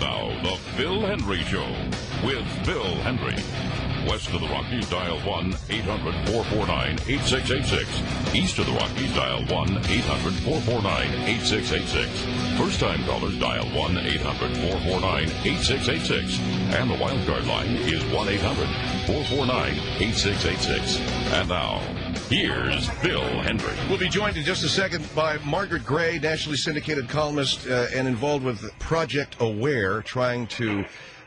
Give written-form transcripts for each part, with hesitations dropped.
Now, the Phil Hendry Show with Phil Hendry. West of the Rockies, dial 1-800-449-8686. East of the Rockies, dial 1-800-449-8686. First-time callers dial 1-800-449-8686. And the wildcard line is 1-800-449-8686. And now, here's Phil Hendry. We'll be joined in just a second by Margaret Gray, nationally syndicated columnist and involved with Project Aware, trying to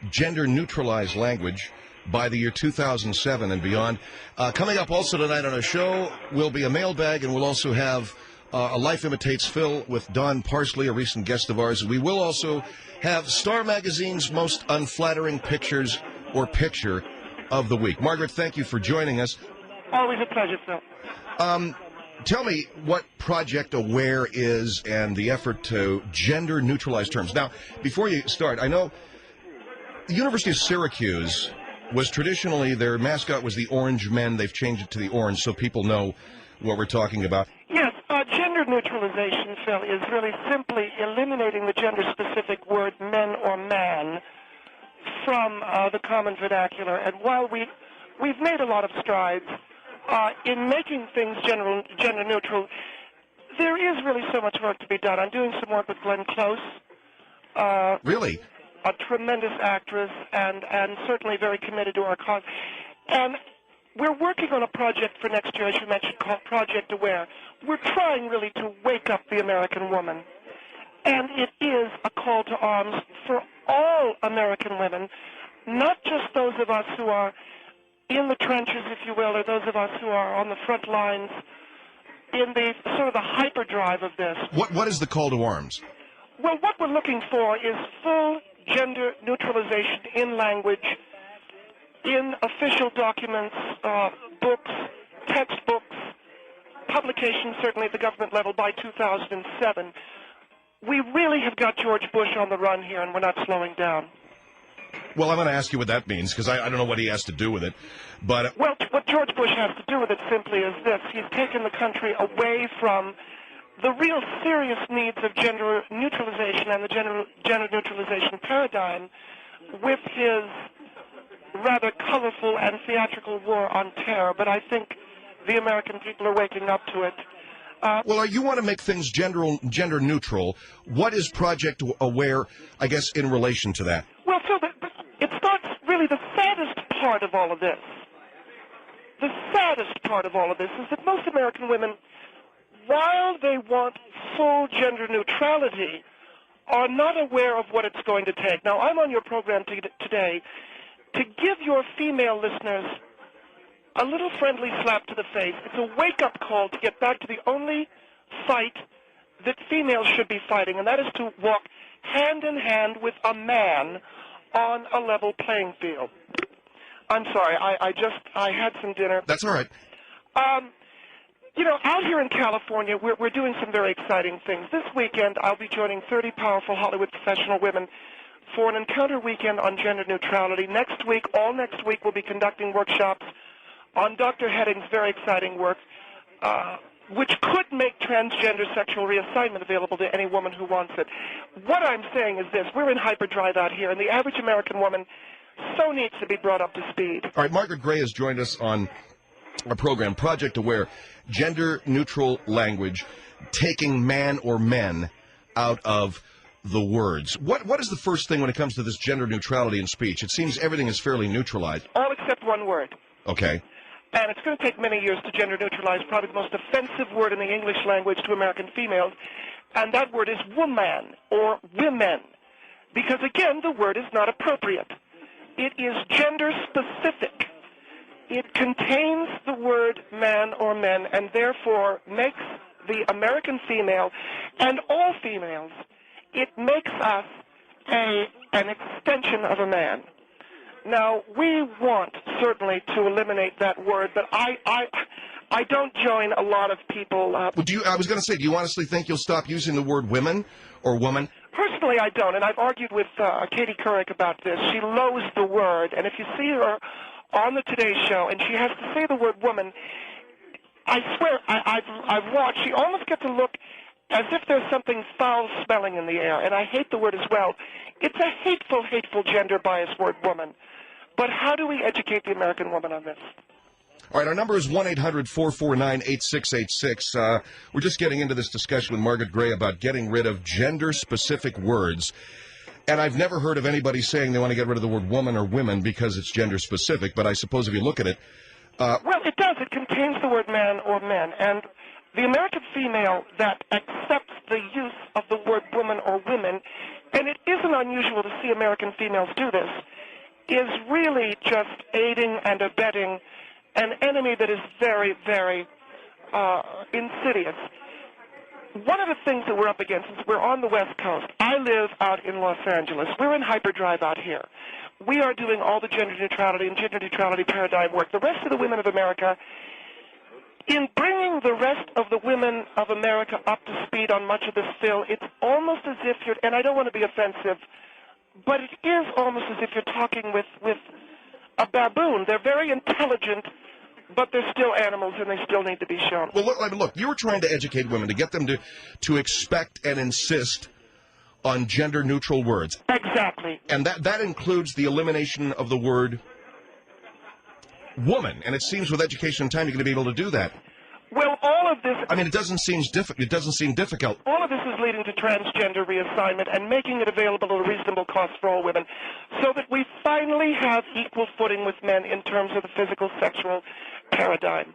gender-neutralize language by the year 2007 and beyond. Coming up also tonight on our show will be a mailbag, and we'll also have A Life Imitates Phil with Don Parsley, a recent guest of ours. We will also have Star Magazine's most unflattering pictures or picture of the week. Margaret, thank you for joining us. Always a pleasure, Phil. Tell me what Project Aware is and the effort to gender-neutralize terms. Now, before you start, I know the University of Syracuse was traditionally, their mascot was the Orange Men. They've changed it to the Orange so people know what we're talking about. Yes, gender neutralization, Phil, is really simply eliminating the gender-specific word men or man from the common vernacular. And while we've made a lot of strides in making things gender neutral, there is really so much work to be done. I'm doing some work with Glenn Close. Really? A tremendous actress and certainly very committed to our cause. And we're working on a project for next year, as you mentioned, called Project Aware. We're trying really to wake up the American woman. And it is a call to arms for all American women, not just those of us who are in the trenches, if you will, or those of us who are on the front lines in the sort of the hyperdrive of this. What is the call to arms? Well, what we're looking for is full gender neutralization in language, in official documents, books, textbooks, publications, certainly at the government level by 2007. We really have got George Bush on the run here, and we're not slowing down. Well, I'm going to ask you what that means, because I don't know what he has to do with it. But well, what George Bush has to do with it simply is this. He's taken the country away from the real serious needs of gender neutralization and the gender neutralization paradigm with his rather colorful and theatrical war on terror. But I think the American people are waking up to it. Well, you want to make things gender neutral. What is Project Aware, I guess, in relation to that? Well, Phil, it starts really the saddest part of all of this. The saddest part of all of this is that most American women, while they want full gender neutrality, are not aware of what it's going to take. Now, I'm on your program today to give your female listeners a little friendly slap to the face. It's a wake-up call to get back to the only fight that females should be fighting, and that is to walk hand in hand with a man on a level playing field. I'm sorry, I had some dinner. That's all right. You know, out here in California, we're doing some very exciting things. This weekend, I'll be joining 30 powerful Hollywood professional women for an encounter weekend on gender neutrality. Next week, all next week, we'll be conducting workshops on Dr. Heading's very exciting work, which could make transgender sexual reassignment available to any woman who wants it. What I'm saying is this. We're in hyperdrive out here, and the average American woman so needs to be brought up to speed. All right, Margaret Gray has joined us on our program, Project Aware, gender-neutral language, taking man or men out of the words. What is the first thing when it comes to this gender neutrality in speech? It seems everything is fairly neutralized. All except one word. Okay. And it's going to take many years to gender neutralize probably the most offensive word in the English language to American females, and that word is woman or women, because, again, the word is not appropriate. It is gender-specific. It contains the word man or men, and therefore makes the American female and all females, it makes us an extension of a man. Now, we want certainly to eliminate that word, but I don't join a lot of people. Well, I was going to say, do you honestly think you'll stop using the word women or woman? Personally, I don't, and I've argued with Katie Couric about this. She loathes the word, and if you see her on the Today Show and she has to say the word woman, I swear, I've watched, she almost gets a look as if there's something foul-smelling in the air, and I hate the word as well. It's a hateful, hateful gender-biased word, woman. But how do we educate the American woman on this? All right, our number is 1-800-449-8686. We're just getting into this discussion with Margaret Gray about getting rid of gender-specific words. And I've never heard of anybody saying they want to get rid of the word woman or women because it's gender-specific, but I suppose if you look at it... well, it does. It contains the word man or men. And the American female that accepts the use of the word woman or women, and it isn't unusual to see American females do this, is really just aiding and abetting an enemy that is very, very insidious. One of the things that we're up against is we're on the West Coast. I live out in Los Angeles. We're in hyperdrive out here. We are doing all the gender neutrality and gender neutrality paradigm work. The rest of the women of America, in bringing the rest of the women of America up to speed on much of this, Phil, it's almost as if you're, and I don't want to be offensive, but it is almost as if you're talking with a baboon. They're very intelligent, but they're still animals, and they still need to be shown. Well, look, you were trying to educate women, to get them to expect and insist on gender-neutral words. Exactly. And that includes the elimination of the word woman. And it seems with education and time you're going to be able to do that. Well, all of this... I mean, it doesn't seem difficult. All of this is leading to transgender reassignment and making it available at a reasonable cost for all women so that we finally have equal footing with men in terms of the physical, sexual paradigm.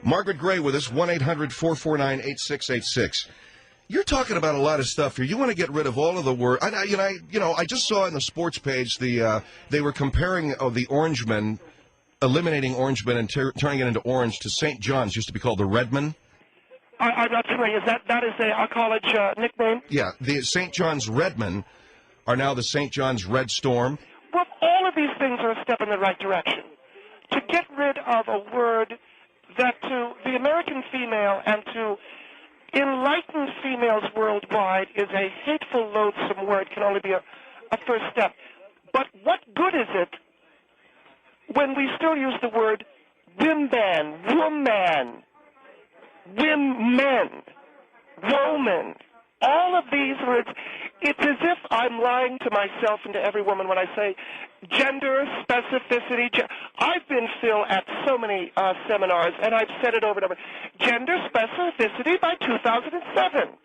Margaret Gray with us, 1-800-449-8686. You're talking about a lot of stuff here. You want to get rid of all of the word. I just saw in the sports page they were comparing the Orangemen, eliminating Orangemen and turning it into Orange to St. John's. Used to be called the Redmen. I'm not familiar. That is a college nickname? Yeah, the St. John's Redmen are now the St. John's Red Storm. Well, all of these things are a step in the right direction. To get rid of a word that to the American female and to enlightened females worldwide is a hateful, loathsome word can only be a first step. But what good is it when we still use the word woman, women, woman? All of these words, it's as if I'm lying to myself and to every woman when I say gender specificity. I've been, Phil, at so many seminars, and I've said it over and over. Gender specificity by 2007.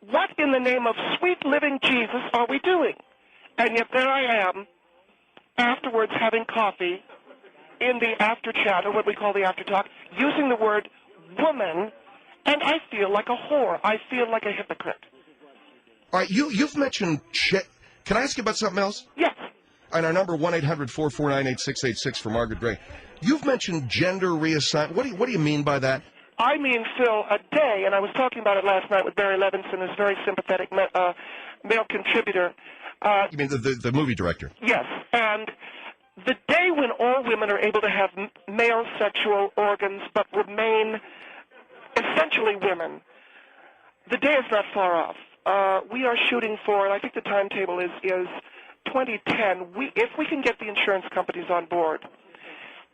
What in the name of sweet living Jesus are we doing? And yet there I am, afterwards having coffee in the after chat, or what we call the after talk, using the word woman, and I feel like a whore. I feel like a hypocrite. All right, you've mentioned... Can I ask you about something else? Yes. And our number, 1-800-449-8686 for Margaret Gray. You've mentioned gender reassignment. What do you mean by that? I mean, Phil, a day, and I was talking about it last night with Barry Levinson, who's a very sympathetic male contributor. You mean the movie director? Yes, and the day when all women are able to have male sexual organs but remain essentially women, the day is not far off. We are shooting for, and I think the timetable is 2010. If we can get the insurance companies on board.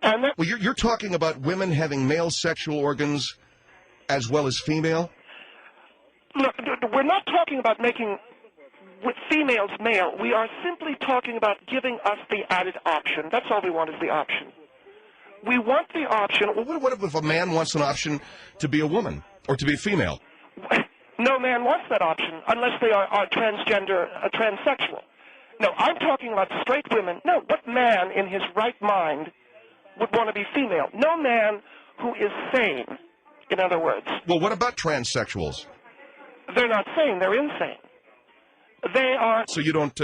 And well, you're talking about women having male sexual organs as well as female? Look, we're not talking about making with females male. We are simply talking about giving us the added option. That's all we want is the option. We want the option. Well, what if a man wants an option to be a woman or to be a female? No man wants that option unless they are transgender, transsexual. No, I'm talking about straight women. No, what man in his right mind would want to be female? No man who is sane, in other words. Well, what about transsexuals? They're not sane. They're insane. They are... So you don't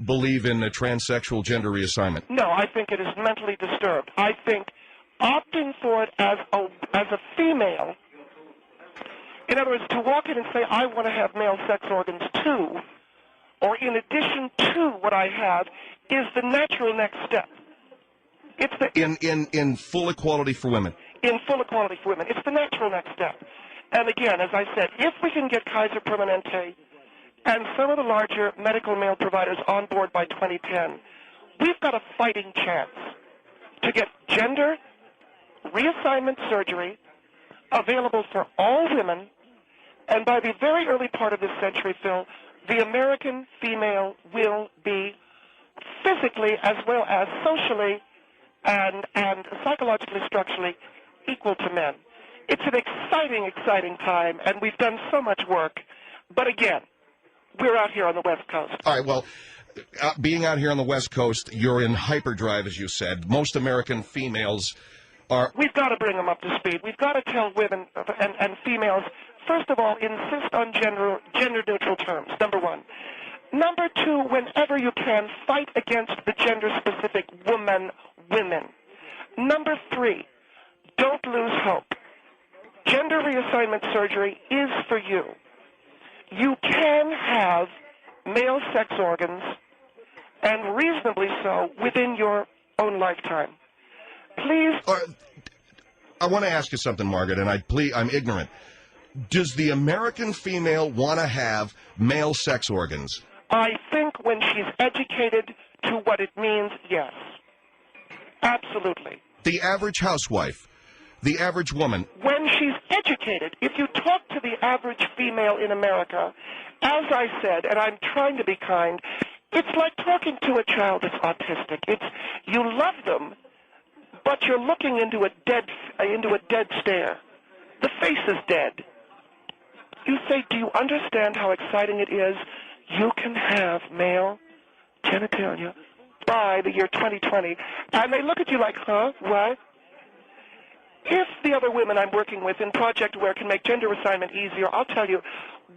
believe in transsexual gender reassignment? No, I think it is mentally disturbed. I think opting for it as a female, in other words, to walk in and say, I want to have male sex organs too, or in addition to what I have, is the natural next step. It's the in full equality for women. In full equality for women. It's the natural next step. And again, as I said, if we can get Kaiser Permanente and some of the larger medical male providers on board by 2010, we've got a fighting chance to get gender reassignment surgery available for all women, and by the very early part of this century, Phil, the American female will be physically as well as socially and psychologically, structurally equal to men. It's an exciting, exciting time, and we've done so much work. But again, we're out here on the West Coast. All right, well, being out here on the West Coast, you're in hyperdrive, as you said. Most American females are... We've got to bring them up to speed. We've got to tell women and females, first of all, insist on gender-neutral terms, number one. Number two, whenever you can, fight against the gender-specific women. Number three, don't lose hope. Gender reassignment surgery is for you. You can have male sex organs, and reasonably so, within your own lifetime. Please... I want to ask you something, Margaret, and I'm ignorant. Does the American female want to have male sex organs? I think when she's educated to what it means, yes. Absolutely. The average housewife, the average woman... When she's educated, if you talk to the average female in America, as I said, and I'm trying to be kind, it's like talking to a child that's autistic. You love them, but you're looking into a dead stare. The face is dead. You say, do you understand how exciting it is? You can have male genitalia by the year 2020. And they look at you like, huh, what? If the other women I'm working with in Project Aware can make gender assignment easier, I'll tell you,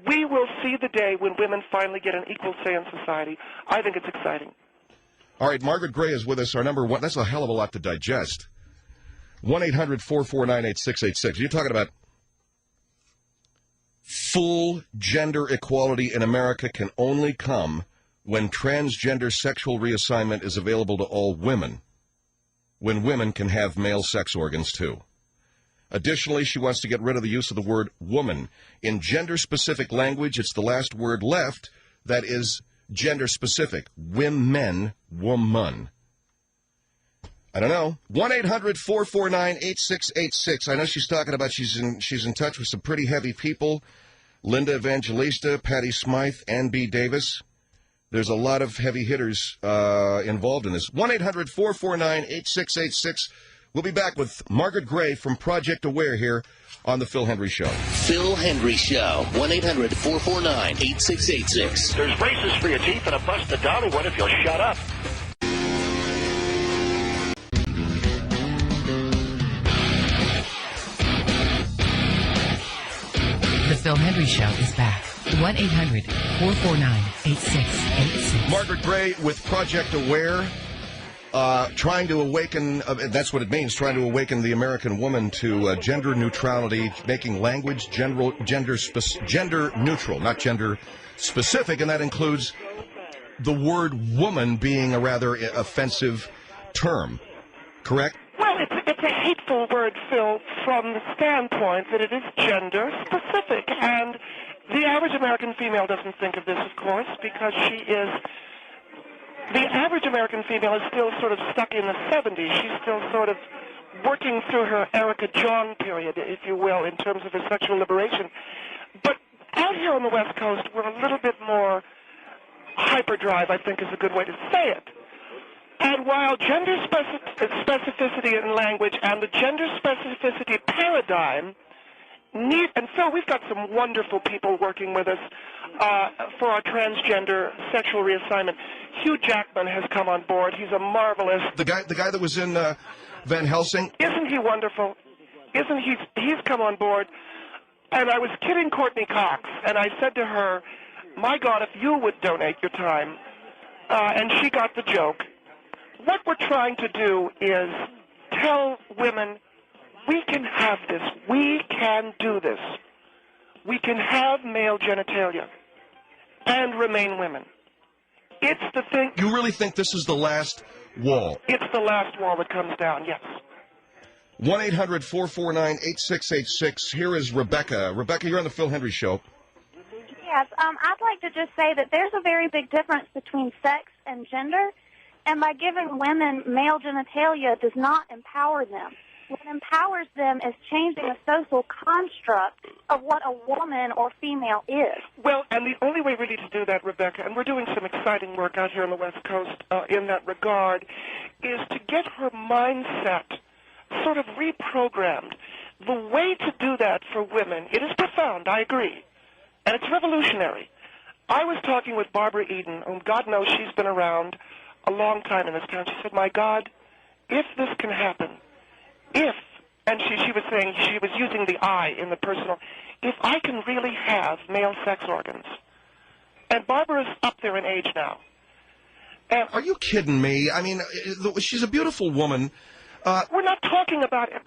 we will see the day when women finally get an equal say in society. I think it's exciting. All right, Margaret Gray is with us. Our number one, that's a hell of a lot to digest. 1-800-449-8686. You're talking about full gender equality in America can only come when transgender sexual reassignment is available to all women, when women can have male sex organs too. Additionally, she wants to get rid of the use of the word woman. In gender-specific language, it's the last word left that is gender-specific. Women, woman. I don't know. 1-800-449-8686. I know she's talking about she's in touch with some pretty heavy people. Linda Evangelista, Patty Smythe, Ann B. Davis. There's a lot of heavy hitters involved in this. 1-800-449-8686. We'll be back with Margaret Gray from Project Aware here on The Phil Hendrie Show. Phil Hendrie Show. 1-800-449-8686. There's braces for your teeth and a busted dolly one if you'll shut up. The Phil Hendrie Show is back. 1-800-449-8686. Margaret Gray with Project Aware, trying to awaken, that's what it means, trying to awaken the American woman to gender neutrality, making language gender neutral, not gender specific, and that includes the word woman being a rather offensive term, correct? Well, it's a hateful word, Phil, from the standpoint that it is gender specific, and the average American female doesn't think of this, of course, because the average American female is still sort of stuck in the 70s. She's still sort of working through her Erica John period, if you will, in terms of her sexual liberation. But out here on the West Coast, we're a little bit more hyperdrive, I think is a good way to say it. And while gender specificity in language and the gender specificity paradigm need, and Phil, we've got some wonderful people working with us for our transgender sexual reassignment. Hugh Jackman has come on board. He's a marvelous... The guy that was in Van Helsing? Isn't he wonderful? He's come on board. And I was kidding Courtney Cox, and I said to her, my God, if you would donate your time, and she got the joke. What we're trying to do is tell women, we can have this. We can do this. We can have male genitalia and remain women. It's the thing. You really think this is the last wall? It's the last wall that comes down, yes. 1-800-449-8686. Here is Rebecca. Rebecca, you're on the Phil Hendrie Show. Yes, I'd like to just say that there's a very big difference between sex and gender, and by giving women male genitalia does not empower them. what empowers them is changing the social construct of what a woman or female is. Well, and the only way really to do that, Rebecca, and we're doing some exciting work out here on the West Coast in that regard, is to get her mindset sort of reprogrammed. The way to do that for women, it is profound, I agree, and it's revolutionary. I was talking with Barbara Eden, whom God knows she's been around a long time in this town. She said, my God, if this can happen, if, and she was saying, she was using the I in the personal, if I can really have male sex organs, and Barbara's up there in age now. And are you kidding me? I mean, she's a beautiful woman. We're not talking about it.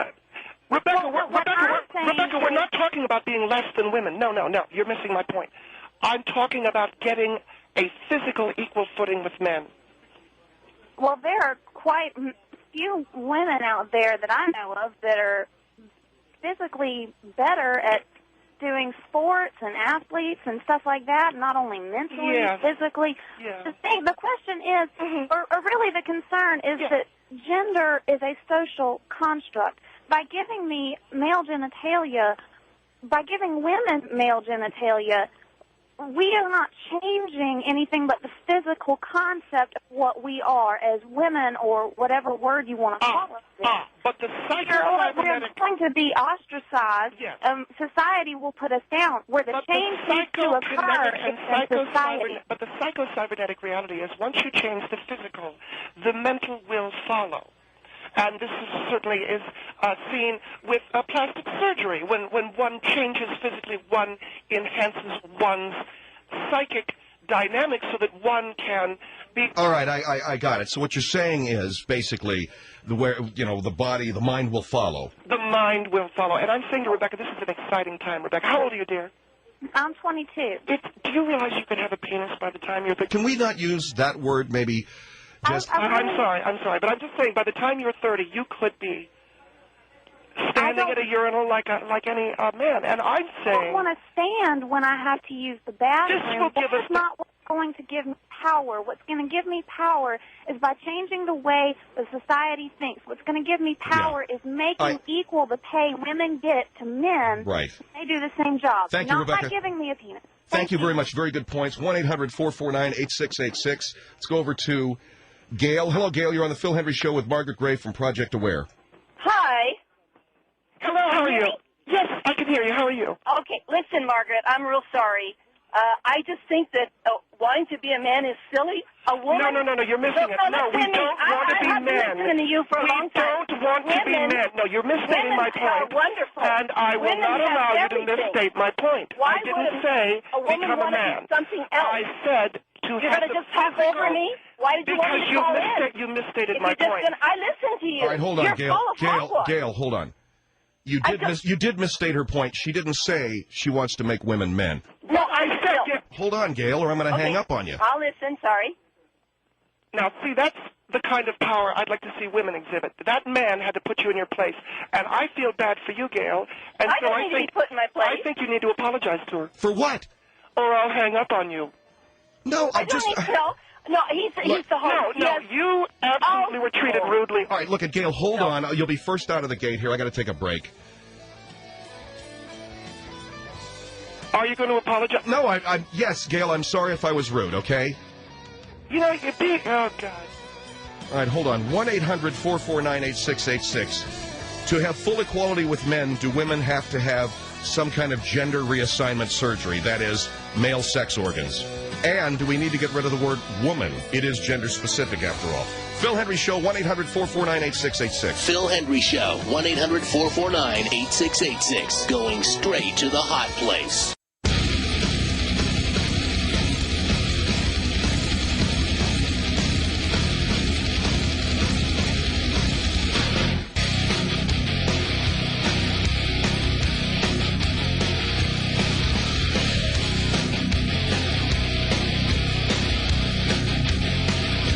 Rebecca, we're not talking about being less than women. No, you're missing my point. I'm talking about getting a physical equal footing with men. Well, there are quite few women out there that I know of that are physically better at doing sports and athletes and stuff like that, not only mentally, physically. Yeah. The question is, or really the concern is that gender is a social construct. By giving me male genitalia, by giving women male genitalia, we are not changing anything but the physical concept of what we are as women, or whatever word you want to call us. But the psychocybernetic... We're going to be ostracized. Yes. Society will put us down. Where the change needs to occur in society. But the psychocybernetic reality is once you change the physical, the mental will follow. And this is certainly is seen with plastic surgery. When one changes physically, one enhances one's psychic dynamics so that one can be... All right, I got it. So what you're saying is basically the body, the mind will follow. The mind will follow. And I'm saying to Rebecca, this is an exciting time, Rebecca. How old are you, dear? I'm 22. Do you realize you can have a penis by the time you're... Can we not use that word maybe... I'm sorry, but I'm just saying, by the time you're 30, you could be standing at a urinal like any man. And I'm saying... I don't want to stand when I have to use the bathroom. This will give us... That's not what's going to give me power. What's going to give me power is by changing the way the society thinks. What's going to give me power is making equal the pay women get to men. Right. They do the same job. Thank you, Rebecca. Not by giving me a penis. Thank you very much. Very good points. 1-800-449-8686. Let's go over to... Gail. Hello, Gail. You're on the Phil Henry Show with Margaret Gray from Project Aware. Hi. Hello, how are you? Yes, I can hear you. How are you? Okay, listen, Margaret, I'm real sorry. I just think that wanting to be a man is silly. A woman... No, you're missing it. No, we don't want to be men. I've been listening to you for a long time. We don't want to be men. No, you're misstating my point. Women are wonderful. And I will not allow you to misstate my point. Why I didn't say become a man. Something else? I said You're going to just talk over me? Why did you want me to call in? Because you misstated my point. I listened to you. All right, hold on, You're Gail. full of hogwash. Gail, hold on. You did misstate her point. She didn't say she wants to make women men. No, I said... Hold on, Gail, or I'm going to hang up on you. I'll listen, sorry. Now, see, that's the kind of power I'd like to see women exhibit. That man had to put you in your place. And I feel bad for you, Gail. And I don't need to be put in my place. I think you need to apologize to her. For what? Or I'll hang up on you. No, I don't need to know. No, he's the host. No, you absolutely were treated rudely. All right, look at Gail. Hold on. You'll be first out of the gate here. I got to take a break. Are you going to apologize? No, yes, Gail, I'm sorry if I was rude, okay? You know, you're being... Oh, God. All right, hold on. 1-800-449-8686. To have full equality with men, do women have to have some kind of gender reassignment surgery, that is, male sex organs? And do we need to get rid of the word woman? It is gender specific, after all. Phil Henry Show, 1-800-449-8686. Phil Henry Show, 1-800-449-8686. Going straight to the hot place.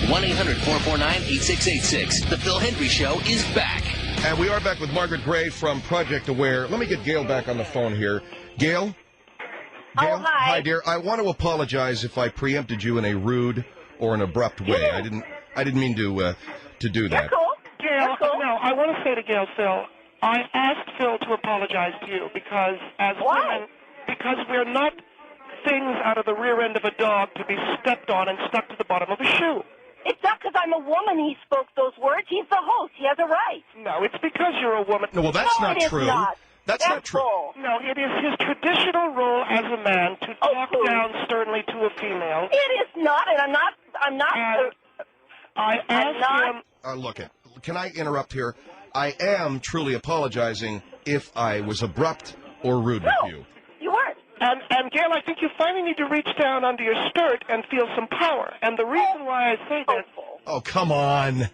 1-800-449-8686. The Phil Henry Show is back. And we are back with Margaret Gray from Project Aware. Let me get Gail back on the phone here. Gail? Oh, hi. Hi, dear. I want to apologize if I preempted you in a rude or an abrupt way. I didn't mean to do that. You're cool. Gail, no, I want to say to Gail, Phil, I asked Phil to apologize to you because as women, because we're not things out of the rear end of a dog to be stepped on and stuck to the bottom of a shoe. It's not because I'm a woman he spoke those words. He's the host. He has a right. No, it's because you're a woman. No, well, that's No, not it is true. not. That's not true. bull. No, it is his traditional role as a man to talk down sternly to a female. It is not, and I'm not. I asked him. Look, can I interrupt here? I am truly apologizing if I was abrupt or rude with you. You weren't. And Gail, I think you finally need to reach down under your skirt and feel some power. And the reason why I say this... Oh, come on.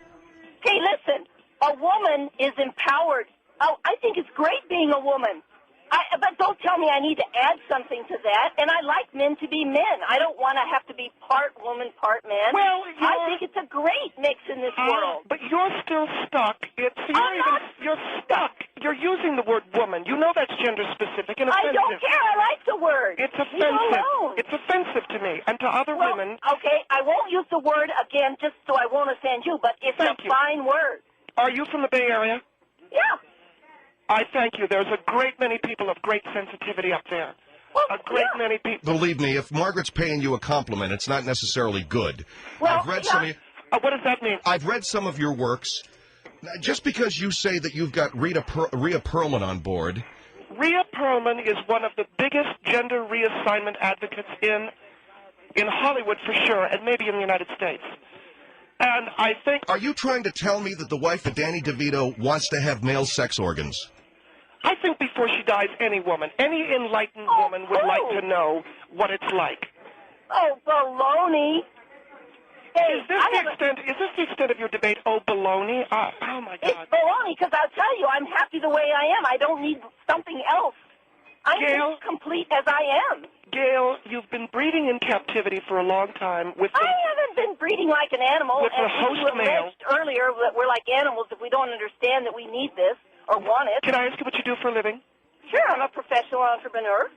Hey, listen. A woman is empowered. Oh, I think it's great being a woman. But don't tell me I need to add something to that. And I like men to be men. I don't want to have to be part woman, part man. Well, I think it's a great mix in this world. But you're still stuck. You're stuck. You're using the word woman. You know that's gender specific and offensive. I don't care. I like the word. It's Leave offensive. alone. It's offensive to me and to other women. Okay, I won't use the word again just so I won't offend you, but it's a fine word. Are you from the Bay Area? Yeah. I thank you. There's a great many people of great sensitivity up there. A great many people. Believe me, if Margaret's paying you a compliment, it's not necessarily good. Well, I've read some of you, what does that mean? I've read some of your works. Just because you say that you've got Rhea Perlman on board. Rhea Perlman is one of the biggest gender reassignment advocates in Hollywood for sure, and maybe in the United States. And I think... Are you trying to tell me that the wife of Danny DeVito wants to have male sex organs? I think before she dies, any woman, any enlightened woman would like to know what it's like. Oh, baloney. Hey, is this the extent of your debate? Oh, baloney? Oh, my God. It's baloney because I'll tell you, I'm happy the way I am. I don't need something else. I'm just complete as I am. Gail, you've been breeding in captivity for a long time with I haven't been breeding like an animal. With the host male. Earlier that we're like animals if we don't understand that we need this or want it. Can I ask you what you do for a living? Sure, I'm a professional entrepreneur.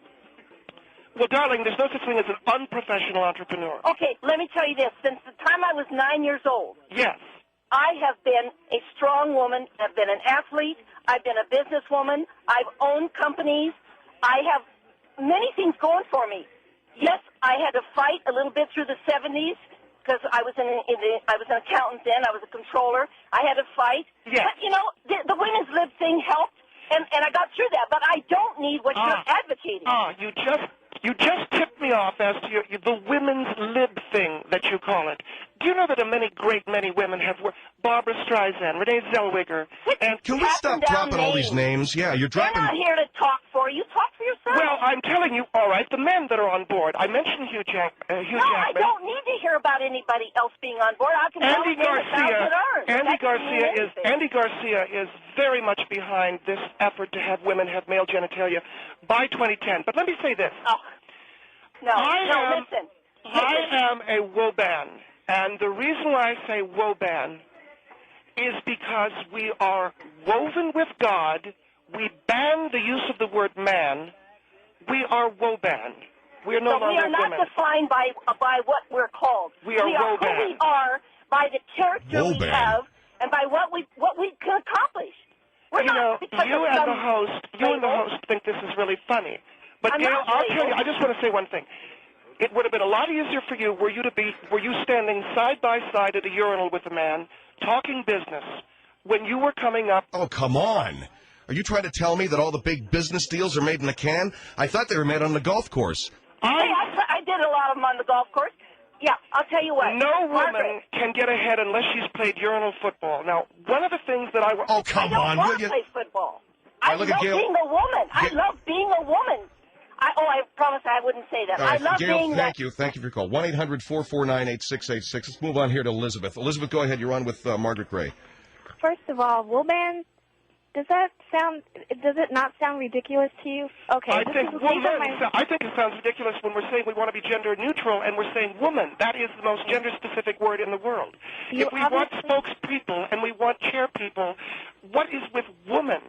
Well, darling, there's no such thing as an unprofessional entrepreneur. Okay, let me tell you this. Since the time I was 9 years old, yes, I have been a strong woman. I've been an athlete. I've been a businesswoman. I've owned companies. I have many things going for me. Yes, I had to fight a little bit through the 70s because I was I was an accountant then. I was a controller. I had to fight. Yes. But, you know, the women's lib thing helped, and I got through that. But I don't need what you're advocating. You just tipped me off as to the women's lib thing that you call it. Do you know that many women have worked? Barbara Streisand, Renee Zellweger, and... Can we stop dropping all these names? Yeah, you're dropping... We're not here to talk for you. Talk for yourself. Well, I'm telling you, all right, the men that are on board. I mentioned Hugh Jackman. No, I don't need to hear about anybody else being on board. I can Andy Garcia is very much behind this effort to have women have male genitalia by 2010. But let me say this. Listen. I am a woban, and the reason why I say woban is because we are woven with God. We ban the use of the word man. We are woban. We are no longer women. We are not defined by what we're called. We are woban. Who we are by the character we have and by what we can accomplish. You and the host think this is really funny. But Gail, I'll tell you, I just want to say one thing. It would have been a lot easier for you were you standing side by side at a urinal with a man, talking business, when you were coming up. Oh, come on. Are you trying to tell me that all the big business deals are made in a can? I thought they were made on the golf course. I did a lot of them on the golf course. Yeah, I'll tell you what. No woman can get ahead unless she's played urinal football. Now, one of the things that I... Oh, come on. I don't want to play football. I love being a woman. I love being a woman. I promise I wouldn't say that. Right, I love Gail, being thank you. Thank you for your call. 1-800-449-8686. Let's move on here to Elizabeth. Elizabeth, go ahead. You're on with Margaret Gray. First of all, woman, does it not sound ridiculous to you? Okay. I think it sounds ridiculous when we're saying we want to be gender neutral and we're saying woman. That is the most gender-specific word in the world. If we want spokespeople and we want chair people, what is with woman?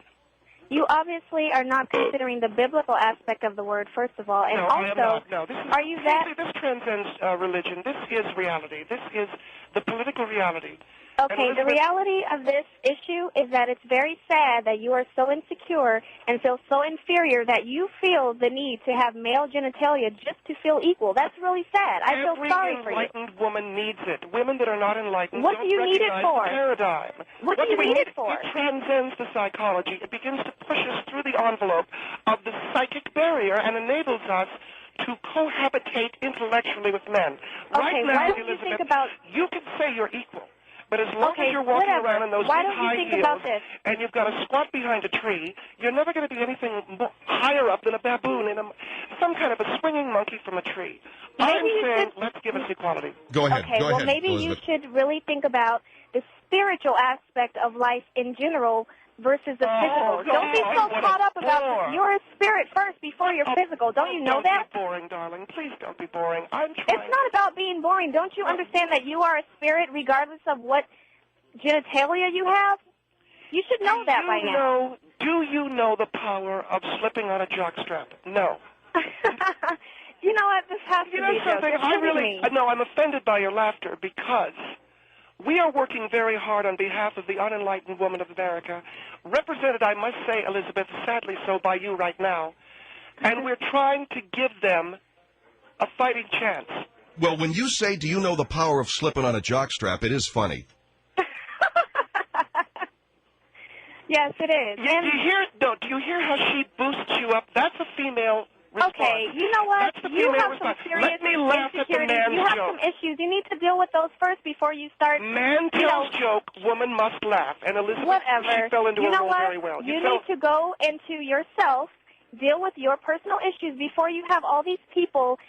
You obviously are not considering the biblical aspect of the word, first of all, and No, also, I am not. No, this is, are you that? This transcends religion. This is reality. This is the political reality. Okay, the reality of this issue is that it's very sad that you are so insecure and feel so inferior that you feel the need to have male genitalia just to feel equal. That's really sad. I feel sorry for you. Every enlightened woman needs it. Women that are not enlightened What do you need it for? The paradigm. What do you need it for? It transcends the psychology. It begins to push us through the envelope of the psychic barrier and enables us to cohabitate intellectually with men. Okay, right now, why don't Elizabeth, you think about... you can say you're equal. But as long as you're walking around in those big high heels and you've got to squat behind a tree, you're never going to be anything higher up than a baboon in some kind of a swinging monkey from a tree. I'm saying let's give us equality. Go ahead. Okay, well, maybe Elizabeth, you should really think about the spiritual aspect of life in general versus the physical. Don't be so caught up about you're a spirit first before you're physical. Don't you know that? Don't be boring, darling. Please don't be boring. I'm trying. It's not about being boring. Don't you understand that you are a spirit regardless of what genitalia you have? You should know that by now. Do you know the power of slipping on a jockstrap? No. You know what? This has to be something. I'm offended by your laughter because we are working very hard on behalf of the unenlightened woman of America, represented, I must say, Elizabeth, sadly so by you right now, and we're trying to give them a fighting chance. Well, when you say, do you know the power of slipping on a jockstrap, it is funny. Yes, it is. Do you hear how she boosts you up? That's a female response. Okay, you know what? You have some serious insecurities. You have some issues. You need to deal with those first before you start. Man tells joke, woman must laugh. And Elizabeth, she fell into her role very well. You need to go into yourself, deal with your personal issues before you have all these people,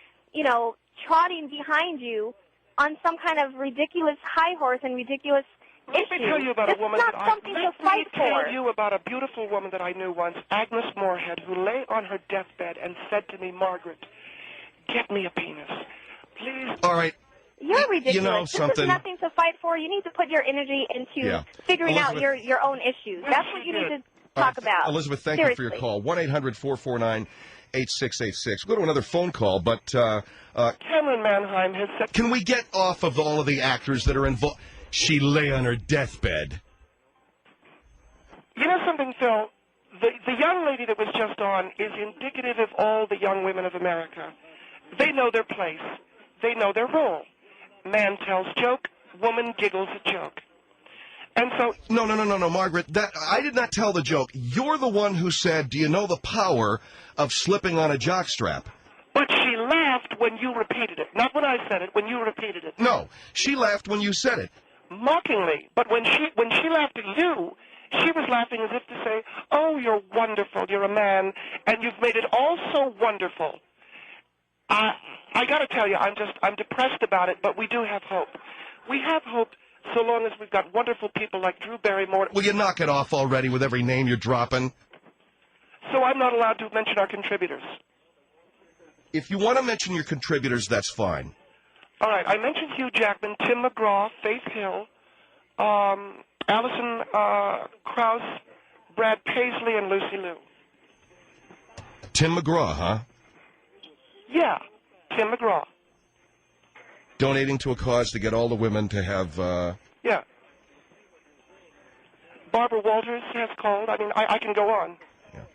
trotting behind you on some kind of ridiculous high horse and ridiculous Let me tell you about a woman Let me tell you about a beautiful woman that I knew once, Agnes Moorehead, who lay on her deathbed and said to me, Margaret, get me a penis. Please. All right. You're ridiculous. You know this something. is nothing to fight for. You need to put your energy into figuring out your own issues. That's what you need to talk about. Elizabeth, thank you for your call. 1-800-449-8686. We'll go to another phone call, but... Cameron Manheim has said... Can we get off of all of the actors that are involved? She lay on her deathbed. You know something, Phil? The young lady that was just on is indicative of all the young women of America. They know their place. They know their role. Man tells joke, woman giggles at joke. And so... No, Margaret. I did not tell the joke. You're the one who said, do you know the power of slipping on a jockstrap? But she laughed when you repeated it. Not when I said it, when you repeated it. No, she laughed when you said it. Mockingly. But when she laughed at you, she was laughing as if to say, oh, you're wonderful, you're a man, and you've made it all so wonderful. I got to tell you, I'm depressed about it, but we do have hope. We have hope so long as we've got wonderful people like Drew Barrymore. Will you knock it off already with every name you're dropping? So I'm not allowed to mention our contributors. If you want to mention your contributors, that's fine. All right, I mentioned Hugh Jackman, Tim McGraw, Faith Hill, Alison Krauss, Brad Paisley, and Lucy Liu. Tim McGraw, huh? Yeah, Tim McGraw. Donating to a cause to get all the women to have... Yeah. Barbara Walters has called. I mean, I can go on. Yeah.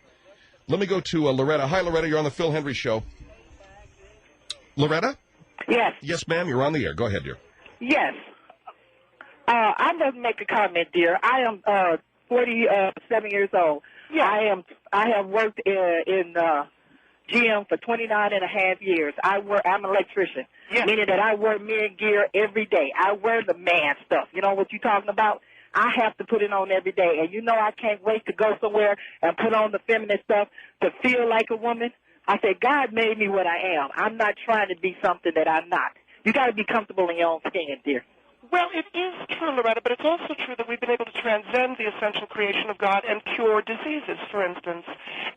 Let me go to Loretta. Hi, Loretta. You're on the Phil Henry Show. Loretta? Yes. Yes, ma'am. You're on the air. Go ahead, dear. Yes. I must make a comment, dear. I am 47 years old. Yeah. I have worked in GM for 29 and a half years. I'm an electrician, meaning that I wear men gear every day. I wear the man stuff. You know what you're talking about? I have to put it on every day. And you know I can't wait to go somewhere and put on the feminine stuff to feel like a woman. I said, God made me what I am. I'm not trying to be something that I'm not. You got to be comfortable in your own skin, dear. Well, it is true, Loretta, but it's also true that we've been able to transcend the essential creation of God and cure diseases, for instance.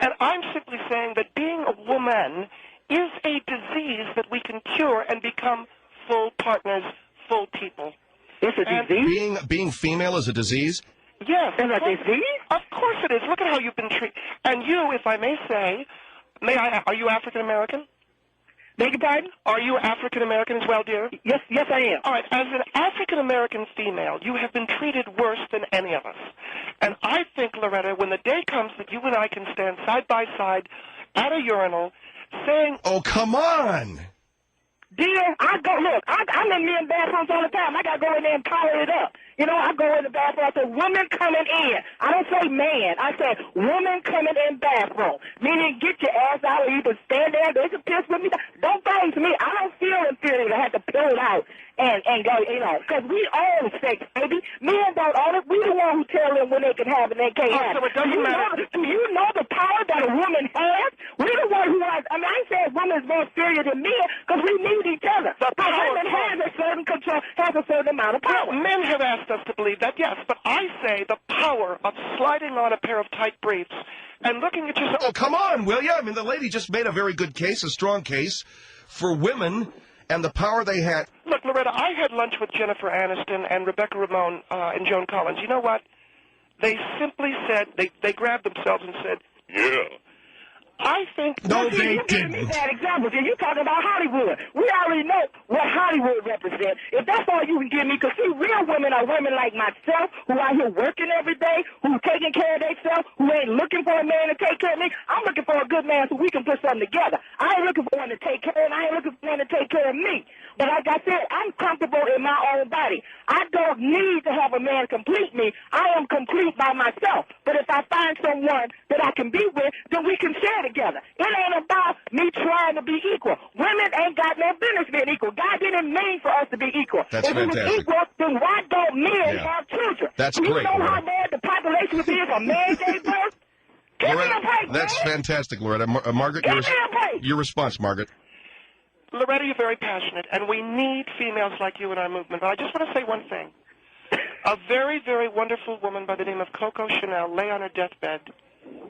And I'm simply saying that being a woman is a disease that we can cure and become full partners, full people. It's a disease? Being female is a disease? Yes. It's a disease? Of course it is. Look at how you've been treated. And you, if I may say, are you African American? Beg your pardon? Are you African American as well, dear? Yes, I am. All right. As an African American female, you have been treated worse than any of us. And I think, Loretta, when the day comes that you and I can stand side by side at a urinal saying... Oh, come on! Dear, I'm in men's bathrooms all the time. I got to go in there and collar it up. You know, I go in the bathroom, I say, woman coming in. I don't say man. I say, woman coming in bathroom. Meaning, get your ass out or either stand there, they can piss with me. Don't phase me. I don't feel inferior to have to pull it out and go, you know, because we own sex, baby. Men don't own it. We the one who tell them when they can have it and they can't have it. So it doesn't matter. Do you know the power that a woman has? We're the one who has, I mean, I ain't saying women is more inferior than men because we need each other. The woman has a certain control, has a certain amount of power. Men have asked us to believe that, yes, but I say the power of sliding on a pair of tight briefs and looking at yourself. Oh, come on, will you? I mean, the lady just made a very good case, a strong case for women and the power they had. Look, Loretta, I had lunch with Jennifer Aniston and Rebecca Ramon and Joan Collins. You know what? They simply said, they grabbed themselves and said, yeah. I think... No, they didn't. Give me bad examples. You're talking about Hollywood. We already know what Hollywood represents. If that's all you can give me, because see, real women are women like myself who are here working every day, who taking care of themselves, who ain't looking for a man to take care of me. I'm looking for a good man so we can put something together. I ain't looking for one to take care of, and I ain't looking for one to take care of me. But like I said, I'm comfortable in my own body. I don't need to have a man complete me. I am complete by myself. But if I find someone that I can be with, then we can share together. It ain't about me trying to be equal. Women ain't got no business being equal. God didn't mean for us to be equal. That's if fantastic. It was equal, then why don't men have children? That's Do you great, know Loretta. how bad the population would be if a man gave birth? Give me a break, That's man. fantastic, Loretta. Margaret, Give me a break. your response, Margaret. Loretta, you're very passionate, and we need females like you in our movement. But I just want to say one thing. A very, very wonderful woman by the name of Coco Chanel lay on her deathbed.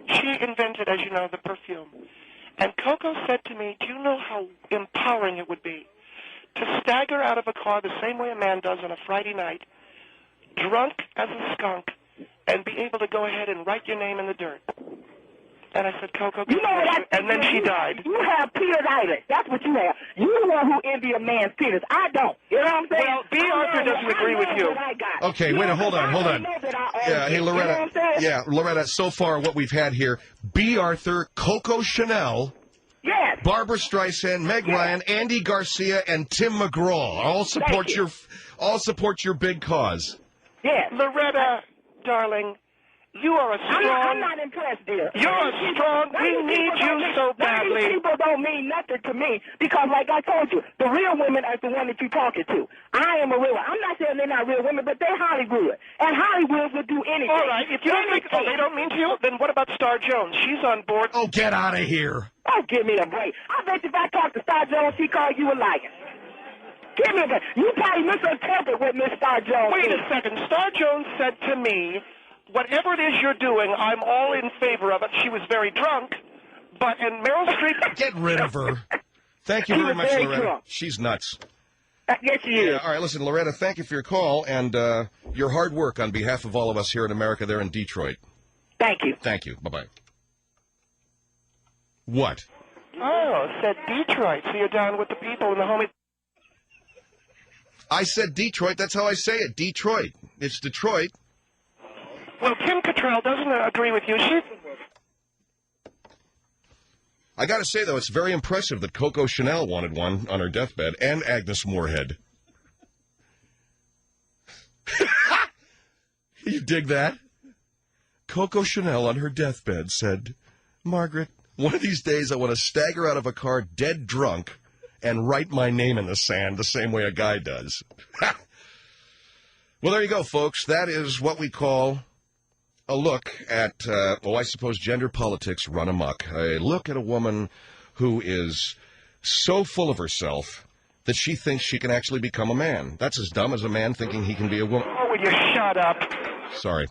She invented, as you know, the perfume. And Coco said to me, do you know how empowering it would be to stagger out of a car the same way a man does on a Friday night, drunk as a skunk, and be able to go ahead and write your name in the dirt? And I said, Coco, you know what? and then she died. You have penis. That's what you have. You're the one who envy a man's penis. I don't. You know what I'm saying? Well, B. Arthur doesn't agree with you. Okay, wait, hold on. Yeah, hey, Loretta. Yeah, Loretta, so far what we've had here, B. Arthur, Coco Chanel, yes, Barbara Streisand, Meg Ryan, Andy Garcia, and Tim McGraw all support your big cause. Yes. Loretta, darling, you are a strong... I'm not impressed, dear. You're a strong... We need you so badly. These people don't mean nothing to me because, like I told you, the real women are the one that you're talking to. I am a real one. I'm not saying they're not real women, but they're Hollywood. And Hollywood would do anything. All right. If you don't think they don't mean to you, then what about Star Jones? She's on board. Oh, get out of here. Oh, give me a break. I bet if I talk to Star Jones, she call you a liar. Give me a break. You probably misinterpret what Miss Star Jones Wait a second. Star Jones said to me, whatever it is you're doing, I'm all in favor of it. She was very drunk, and Meryl Streep... Get rid of her. Thank you very much, Loretta. Drunk. She's nuts. Yes, she is. Yeah, all right, listen, Loretta, thank you for your call and your hard work on behalf of all of us here in America there in Detroit. Thank you. Thank you. Bye-bye. What? Oh, said Detroit. So you're down with the people and the homie... I said Detroit. That's how I say it. Detroit. It's Detroit. Well, Kim Cattrall doesn't agree with you. I got to say, though, it's very impressive that Coco Chanel wanted one on her deathbed, and Agnes Moorehead. You dig that? Coco Chanel on her deathbed said, Margaret, one of these days I want to stagger out of a car dead drunk and write my name in the sand the same way a guy does. Well, there you go, folks. That is what we call... a look at, I suppose gender politics run amok. A look at a woman who is so full of herself that she thinks she can actually become a man. That's as dumb as a man thinking he can be a woman. Oh, will you shut up? Sorry.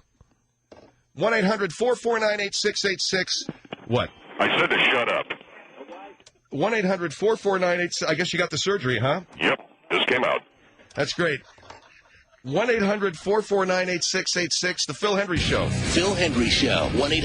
1-800-449-8686. What? I said to shut up. 1-800-449-8686. I guess you got the surgery, huh? Yep, just came out. That's great. 1-800-449-8686, The Phil Hendry Show. Phil Hendry Show, 1-800.